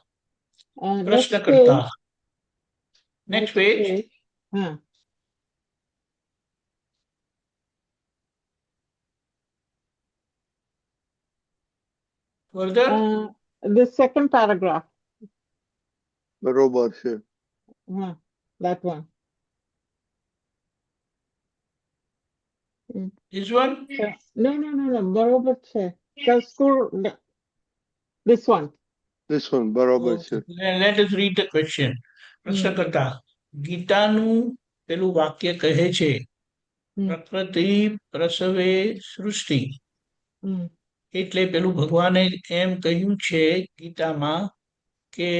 S3: next page.
S5: Prashnakarta. Next page.
S3: Huh.
S5: Further.
S3: The second paragraph.
S2: बरोबर છે.
S3: That one.
S5: This one?
S3: No. બરોબર છે. This one.
S2: This one બરોબર છે.
S5: Let us read the question. પ્રશ્નકર્તા ગીતાનું પેલું વાક્ય કહે છે પ્રકૃતિ પ્રસવે સૃષ્ટિ. એટલે પેલું ભગવાને એમ કહ્યું છે ગીતામાં કે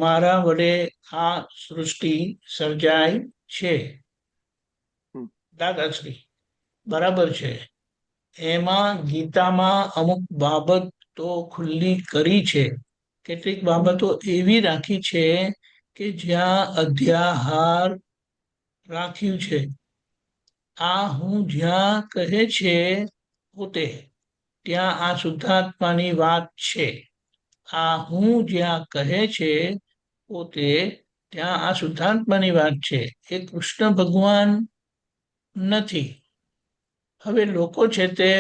S5: મારા વડે આ સૃષ્ટિ સર્જાય છે. દાદાશ્રી બરાબર છે. એમાં ગીતામાં અમુક બાબત તો ખુલ્લી કરી છે. કેટલીક બાબતો એવી રાખી છે કે જ્યાં અધ્યાહાર રાખ્યું છે. આ હું જ્યાં કહે છે પોતે ત્યાં આ શુદ્ધાત્માની વાત છે. આ હું જ્યાં કહે છે પોતે ત્યાં આ શુદ્ધાત્માની વાત છે. એ કૃષ્ણ ભગવાન નથી. હવે લોકો છે તે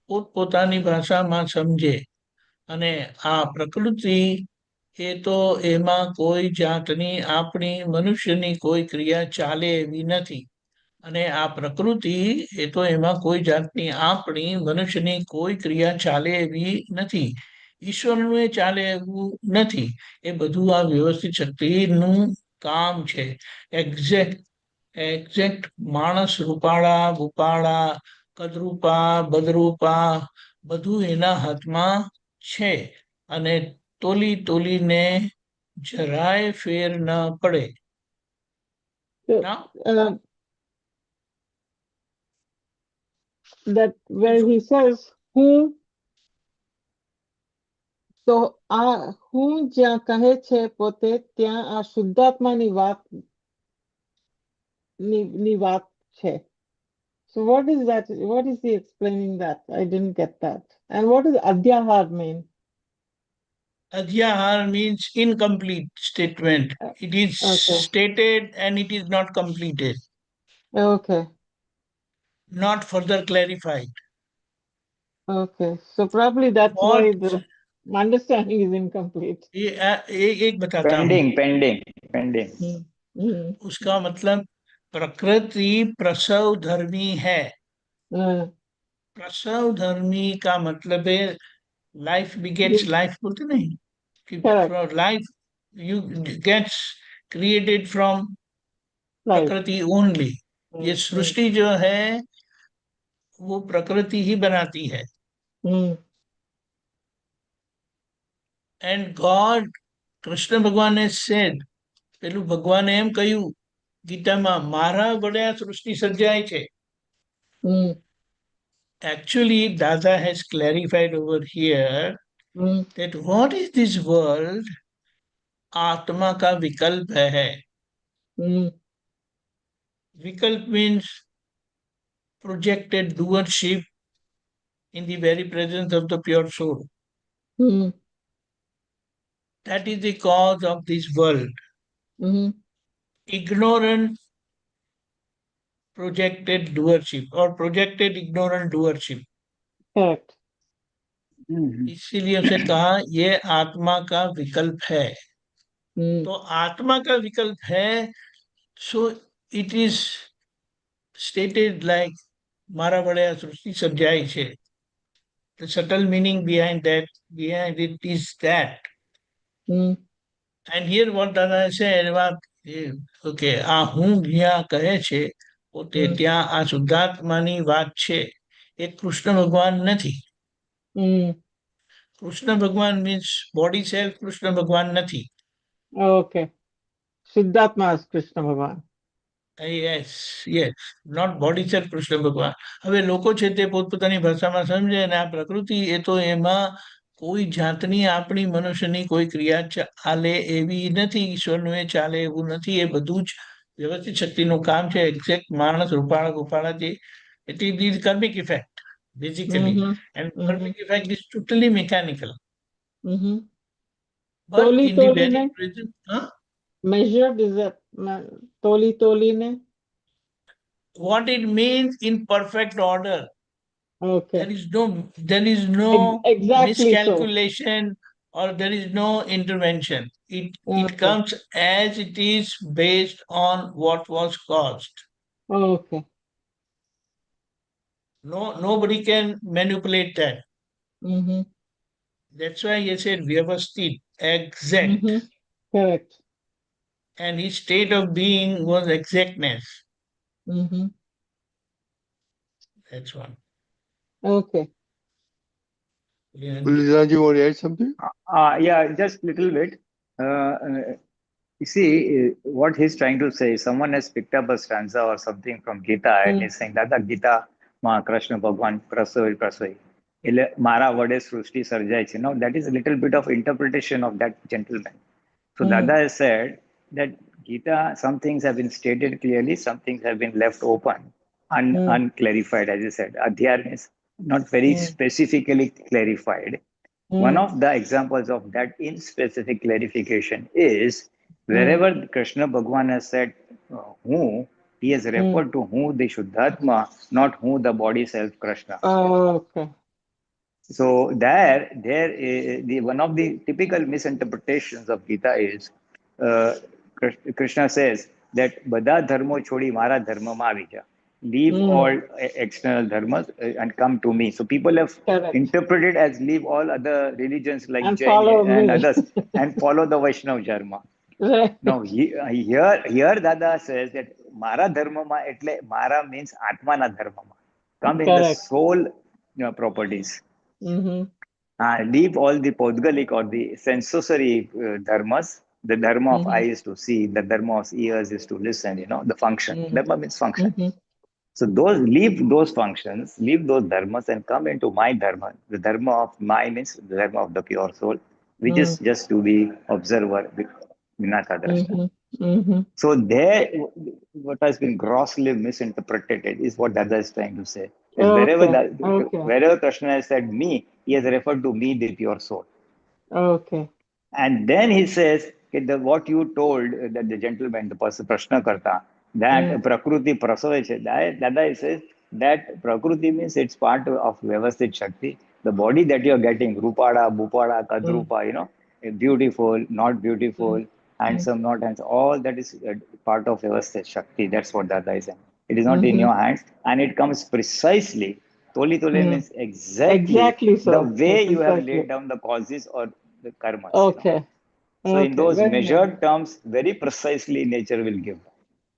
S5: પોતપોતાની ભાષામાં સમજે અને આ પ્રકૃતિ એ તો એમાં કોઈ જાતની આપણી મનુષ્યની કોઈ ક્રિયા ચાલે એવી નથી. અને આ પ્રકૃતિ એ તો એમાં કોઈ જાતની આપણી મનુષ્યની કોઈ ક્રિયા ચાલે એવી નથી. ઈશ્વરનું એ ચાલે એવું નથી. એ બધું આ વ્યવસ્થિત શક્તિનું કામ છે. એક્ઝેક્ટ માણસ રૂપાળા ભૂપાળા કદરૂપા બદરૂપા બધું એના હાથમાં છે. અને તોલીને જરાય ફેર ન પડે.
S3: That where he says who, so હું જ્યાં કહે છે પોતે ત્યાં આ શુદ્ધાત્માની વાત છે. So what is that? What is he explaining that? I didn't get that. And what does adhyahar mean?
S5: Adhyahar means incomplete statement. It is stated and it is not completed.
S3: Okay.
S5: Not further clarified.
S3: Okay. So probably that's why the understanding is incomplete.
S5: एक बताता हूँ.
S1: Pending.
S5: उसका मतलब प्रकृति प्रसव धर्मी है. प्रसव धर्मी का मतलब है लाइफ बिगेट्स लाइफ बोलते नहीं कि life you gets created from प्रकृति ओनली. ये सृष्टि जो है वो प्रकृति ही बनाती है. एंड गॉड कृष्ण भगवान ने सेड પેલું ભગવાને એમ કહ્યું ગીતામાં મારા વડે આ સૃષ્ટિ સર્જાય છે. Actually, Dada has clarified over here that what is this world? आत्मा का विकल्प है. विकल्प means projected doership in the very presence of the pure soul. That is the cause of this world. Ignorant projected doership or projected ignorant doership.
S3: Correct.
S5: इसीलिए उसे कहा ये आत्मा का विकल्प है. तो आत्मा का विकल्प है. So it is stated like मारा बड़े सृष्टि सर्जाई छे. The subtle meaning behind it is that. And here what Dada said about okay, આ હું જ્યાં કહે છે પોતે ત્યાં આ શુદ્ધાત્માની વાત છે. એ કૃષ્ણ ભગવાન નથી. કૃષ્ણ ભગવાન means body self. કૃષ્ણ ભગવાન નથી.
S3: Okay. Siddhatma is Krishna Bhagwan.
S5: Yes, yes. Not body self Krishna ભગવાન. હવે લોકો છે તે પોતપોતાની ભાષામાં સમજે અને આ પ્રકૃતિ એ તો એમાં કોઈ જાતની આપણી મનુષ્યની કોઈ ક્રિયા ચાલે એવી નથી, ઈશ્વરનું એ ચાલે એવું નથી. એ બધું જ વ્યવસ્થિત શક્તિનું કામ છે. એક્ઝેક્ટ માણસ રૂપાળા ગોપાળા જે it is karmic effect basically, and karmic effect is totally mechanical. But
S3: Toli
S5: in the
S3: toli
S5: very
S3: ne
S5: present,
S3: measured is that toli toli ne?
S5: what it means in perfect order.
S3: Okay.
S5: There is no
S3: Exactly so.
S5: miscalculation or there is no intervention. It
S3: Okay.
S5: comes as it is based on what was caused.
S3: Okay.
S5: Nobody can manipulate that. That's why he said Vyavasthit, exact.
S3: Correct.
S5: And his state of being was exactness. That's one.
S3: Okay.
S2: Pulinanandji, you want to add something?
S1: Yeah, just little bit. You see, what he's trying to say, someone has picked up a stanza or something from Gita and is saying, Dada, Gita, Ma Krishna Bhagwan, Prasoi, Prasoi. એટલે મારા વડે સૃષ્ટિ સર્જાય છે. No, that is a little bit of interpretation of that gentleman. So Dada has said that Gita, some things have been stated clearly, some things have been left open, unclarified, as you said. Adhyar is not very specifically clarified. One of the examples of that in-specific clarification is wherever Krishna Bhagwan has said who, he has referred to who the Shuddhatma, not who the body self Krishna.
S3: Okay.
S1: So one of the typical misinterpretations of Gita is Krishna says that બધા ધર્મો છોડી મારા ધર્મમાં આવી જા. Leave all external dharmas and come to me. So people have interpreted as leave all other religions like
S3: And
S1: Jain
S3: follow
S1: and
S3: me.
S1: others and follow the Vaishnava dharma.
S3: Right.
S1: Now here Dada says that mara dharmama એટલે mara means atmana dharmama. Come in the soul properties. Leave all the podgalic or the sensory dharmas. The dharma of eyes to see, the dharma of ears is to listen, the function. Dharma means function. So leave those functions, leave those dharmas and come into my dharma. The dharma of my means the dharma of the pure soul, which is just to be observer, vinata drashta. So there, what has been grossly misinterpreted is what Dada is trying to say. Wherever Krishna has said me, he has referred to me, the pure soul.
S3: Okay.
S1: And then he says, what you told that the gentleman, the person Prashna Karta, that Prakruti Prasava, Dada says that Prakruti means it's part of Vyavasthit Shakti. The body that you're getting, Rupada, Bupada, Kadrupa, beautiful, not beautiful, handsome, not handsome, all that is part of Vyavasthit Shakti. That's what Dada is saying. It is not in your hands and it comes precisely. Toli Tole means exactly
S3: so.
S1: the way you have laid down the causes or the karmas.
S3: Okay.
S1: So in those measured terms, very precisely nature will give.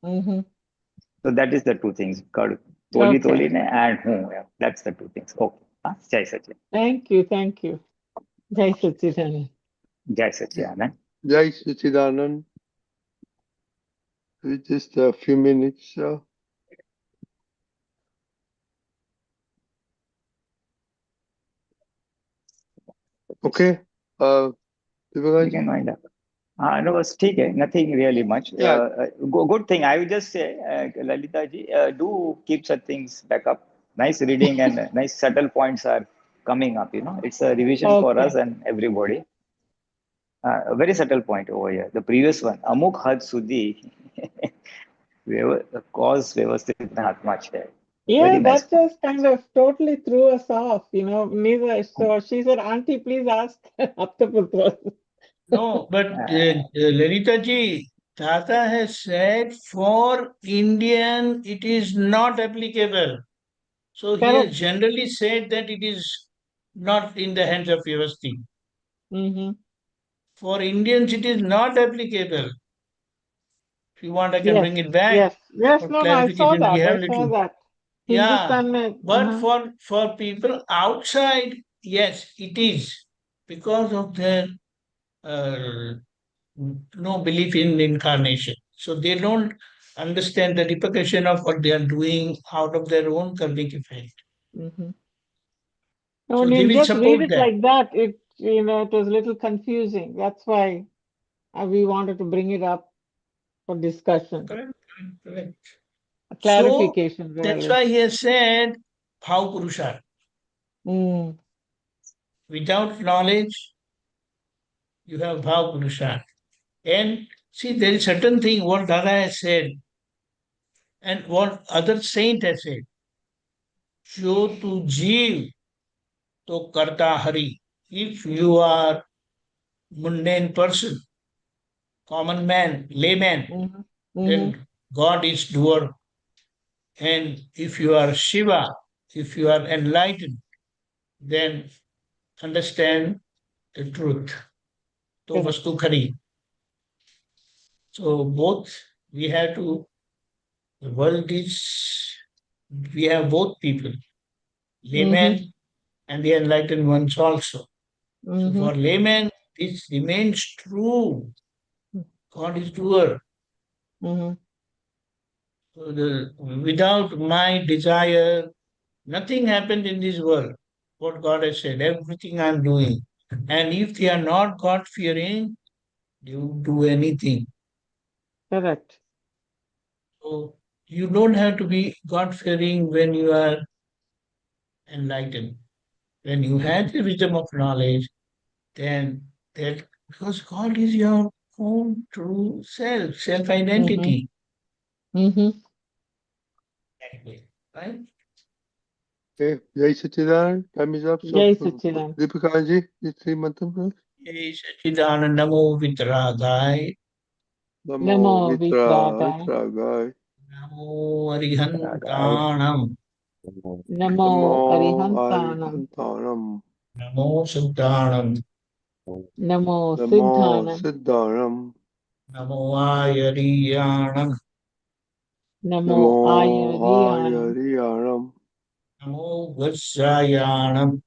S1: So that is the two things. Toli Toli and who. That's the two things. Okay. Jai Satchidanand.
S3: Thank you. Jai Satchidanand.
S1: Jai Satchidanand.
S2: Jai Satchidanand. Just a few minutes. Okay.
S1: You can wind up. No, nothing really much. Good thing. I would just say, Lalita ji, do keep such things back up. Nice reading and nice subtle points are coming up. It's a revision for us and everybody. A very subtle point over here. The previous one, Amuk Had Sudhi, cause Vyavasthit Atma hai.
S3: Yeah, that just kind of totally threw us off, neither. So she said, Auntie, please ask Aptaputra.
S5: No, but Lalita ji, Tata has said for Indian it is not applicable. So he has generally said that it is not in the hands of Vyavasthit. For Indians it is not applicable. If you want, I can bring it back.
S3: Yes, no, I saw that.
S5: Yeah, but for people outside, yes, it is because of their no belief in incarnation. So they don't understand the repercussion of what they are doing out of their own karmic effect.
S3: Mm-hmm.
S5: So
S3: When
S5: they
S3: you
S5: will
S3: just read
S5: support
S3: it
S5: that.
S3: like that, it it was a little confusing. That's why we wanted to bring it up for discussion,
S5: Correct, correct.
S3: a
S5: So
S3: clarification,
S5: that's
S3: really.
S5: why he has said Bhav Purusharth.
S3: Mm.
S5: Without knowledge, you have Bhav Purusharth. And see, there is certain thing what Dada has said and what other saint has said. जो तू जीव तो करता Hari. If you are mundane person, common man, layman,
S3: Mm-hmm. Mm-hmm.
S5: then God is doer. And if you are Shiva, if you are enlightened, then understand the truth. To
S3: Correct.
S5: vastu khari. So both we have to, the world is, we have both people, layman
S3: Mm-hmm.
S5: and the enlightened ones also. So
S3: Mm-hmm.
S5: for layman, this remains true. God is doer.
S3: Mm-hmm.
S5: So without my desire, nothing happened in this world. What God has said, everything I'm doing. And if they are not God fearing, they will do anything.
S3: Correct.
S5: So you don't have to be God fearing when you are enlightened. When you have the wisdom of knowledge, then that because God is your own true self, self identity.
S3: Mm-hmm.
S5: Right?
S2: Okay, Jai Sachidanand, time is up. So,
S3: Jai Sachidanand.
S2: Deepakanandji, the three mantras.
S5: Jai Sachidanand Namo Vitragaya,
S3: Namo
S2: Namo Vitra,
S3: Vitragaya.
S2: Vitragai.
S5: Namo Arihantanam,
S3: Namo
S2: Namo
S3: Arihantanam.
S2: Arihantanam.
S5: Namo Siddhanam,
S3: Namo
S2: Namo
S3: Siddhanam.
S2: Siddhanam.
S5: Namo Ayariyanam,
S3: Namo
S2: Namo
S3: Ayariyanam.
S2: Ayariyanam.
S5: Namo Vajrayanam,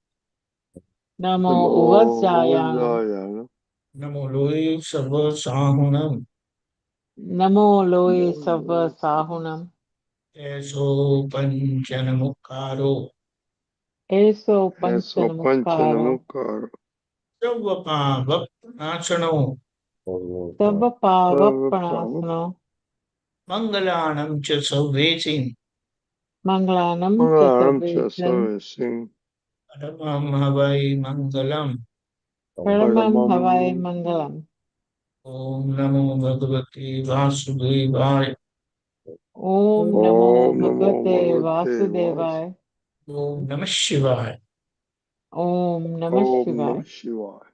S3: Namo
S2: Namo
S3: Uvajjayanam.
S2: Vajrayanam.
S5: Namo Loe Sarvasahunam,
S3: Namo Loe Sava Sahunam.
S5: Eso Panchanamukaro,
S3: Eso
S2: Eso
S3: Panchanamukaro.
S2: Panchanamukara.
S5: Sarvapa Vapnachano,
S3: Sabba
S2: Sarva
S3: Panasano.
S5: Mangalanam Cha Savvesin,
S3: Manglanam
S2: Mangalam
S3: Chasavechan.
S2: Chasavasing.
S5: Paramam Havai Mangalam,
S3: Paramam Havai
S2: Paramam.
S3: Mangalam.
S5: Om Namo Bhagavate Vasudevaya,
S3: Om Namo
S2: Om Namo
S3: Bhagavate
S2: Bhagavate Vas.
S3: Vasudevaya.
S5: Om Namah Shivaya.
S3: Om Namah
S2: Om
S3: Shivaya.
S2: Namah Shivaya.